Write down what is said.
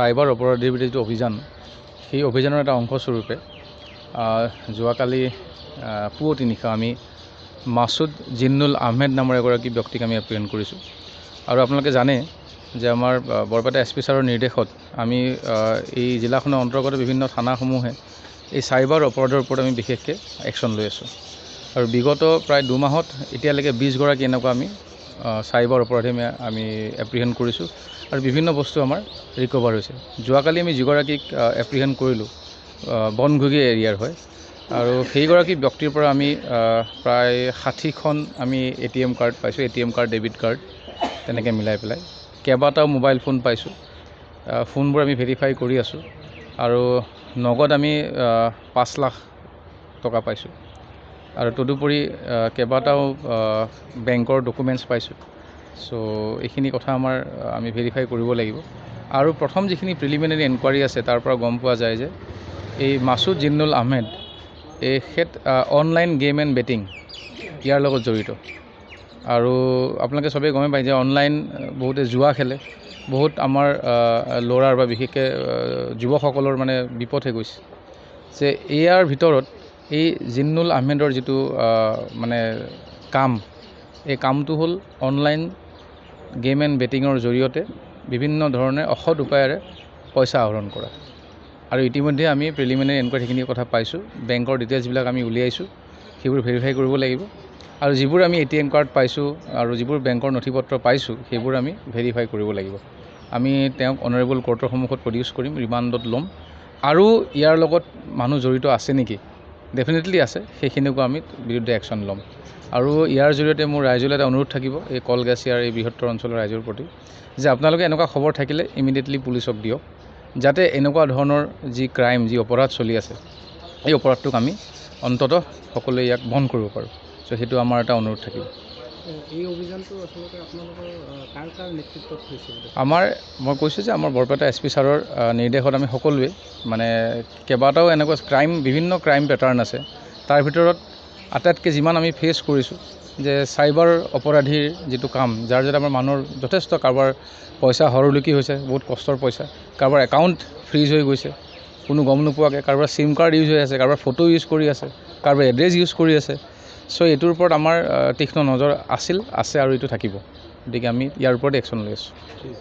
Cyber অপৰাধীৰ বিৰুদ্ধে যিটো অভিযান সেই অভিযানৰ এটা অংশস্বৰূপে যোৱাকালি পুৱতি নিশা আমি মাছুদ জিন্নুল আহমেদ নামৰ এগৰাকী ব্যক্তিক আমি এপ্ৰিহেণ্ড কৰিছোঁ। আৰু আপোনালোকে জানে যে আমাৰ বৰপেটা SP ছাৰৰ নিৰ্দেশত আমি এই জিলাখনৰ অন্তৰ্গত বিভিন্ন থানাসমূহে এই চাইবাৰ অপৰাধৰ ওপৰত আমি বিশেষকৈ একশ্যন লৈ আছোঁ। আৰু বিগত প্ৰায় 2 মাহত এতিয়ালৈকে 20 গৰাকী এনেকুৱা আমি চাইবাৰ অপৰাধী আমি এপ্ৰিহেণ্ড কৰিছোঁ আৰু বিভিন্ন বস্তু আমাৰ ৰিকভাৰ হৈছে। যোৱাকালি আমি যিগৰাকীক এপ্ৰিহেণ্ড কৰিলোঁ বনঘুগী এৰিয়াৰ হয়, আৰু সেইগৰাকী ব্যক্তিৰ পৰা আমি প্ৰায় 60খন আমি ATM কাৰ্ড পাইছোঁ, ATM কাৰ্ড, ডেবিট কাৰ্ড তেনেকৈ মিলাই পেলাই কেইবাটাও মোবাইল ফোন পাইছোঁ। ফোনবোৰ আমি ভেৰিফাই কৰি আছোঁ আৰু নগদ আমি 5 লাখ টকা পাইছোঁ। আৰু তদুপৰি কেইবাটাও বেংকৰ ডকুমেণ্টছ পাইছোঁ। চ' এইখিনি কথা আমি ভেৰিফাই কৰিব লাগিব। আৰু প্ৰথম যিখিনি প্ৰিলিমিনাৰী এনকুৱাৰী আছে তাৰ পৰা গম পোৱা যায় যে এই মাছুদ জিন্নুল আহমেদ এখেত অনলাইন গেম এণ্ড বেটিং ইয়াৰ লগত জড়িত। আৰু আপোনালোকে চবেই গমেই পায় যে অনলাইন বহুতে জুৱা খেলে, বহুত আমাৰ ল'ৰাৰ বা বিশেষকৈ যুৱকসকলৰ মানে বিপদ হৈ গৈছে। যে ইয়াৰ ভিতৰত এই জিন্নুল আহমেদৰ যিটো মানে কাম, এই কামটো হ'ল অনলাইন গেম এণ্ড বেটিঙৰ জৰিয়তে বিভিন্ন ধৰণে অসৎ উপায়েৰে পইচা আহৰণ কৰা। আৰু ইতিমধ্যে আমি প্ৰিলিমিনাৰী এনকুৱাৰী সেইখিনি কথা পাইছোঁ। বেংকৰ ডিটেইলছবিলাক আমি উলিয়াইছোঁ, সেইবোৰ ভেৰিফাই কৰিব লাগিব। আৰু যিবোৰ আমি ATM কাৰ্ড পাইছোঁ আৰু যিবোৰ বেংকৰ নথিপত্ৰ পাইছোঁ সেইবোৰ আমি ভেৰিফাই কৰিব লাগিব। আমি তেওঁক অনাৰেবল কোৰ্টৰ সন্মুখত প্ৰডিউচ কৰিম, ৰিমাণ্ডত ল'ম। আৰু ইয়াৰ লগত মানুহ জড়িত আছে নেকি, ডেফিনেটলি আছে, সেইখিনিকো আমি বিৰুদ্ধে একশ্যন ল'ম। আৰু ইয়াৰ জৰিয়তে মোৰ ৰাইজলৈ এটা অনুৰোধ থাকিব, এই কলগাছিয়াৰ এই বৃহত্তৰ অঞ্চলৰ ৰাইজৰ প্ৰতি, যে আপোনালোকে এনেকুৱা খবৰ থাকিলে ইমিডিয়েটলি পুলিচক দিয়ক, যাতে এনেকুৱা ধৰণৰ যি ক্ৰাইম, যি অপৰাধ চলি আছে এই অপৰাধটোক আমি অন্ততঃ সকলোৱে ইয়াক বন্ধ কৰিব পাৰোঁ। চ' সেইটো আমাৰ এটা অনুৰোধ থাকিব। এই অভিযানটো আচলতে আপোনালোকৰ কাৰ নেতৃত্বত হৈছিল? মই কৈছোঁ যে আমাৰ বৰপেটা SP ছাৰৰ নিৰ্দেশত আমি সকলোৱে মানে কেইবাটাও এনেকুৱা বিভিন্ন ক্ৰাইম পেটাৰ্ণ আছে। তাৰ ভিতৰত আটাইতকৈ যিমান আমি ফেচ কৰিছোঁ যে চাইবাৰ অপৰাধীৰ যিটো কাম, যাৰ জৰিয়তে আমাৰ মানুহৰ যথেষ্ট কাৰোবাৰ পইচা হৰলুকি হৈছে, বহুত কষ্টৰ পইচা, কাৰোবাৰ একাউণ্ট ফ্ৰীজ হৈ গৈছে কোনো গম নোপোৱাকৈ, কাৰোবাৰ SIM কাৰ্ড ইউজ হৈ আছে, কাৰোবাৰ ফটো ইউজ কৰি আছে, কাৰোবাৰ এড্ৰেছ ইউজ কৰি আছে। চ' এইটোৰ ওপৰত আমাৰ তীক্ষ্ণ নজৰ আছে আৰু এইটো থাকিব। গতিকে আমি ইয়াৰ ওপৰত একশ্যন লৈ আছোঁ।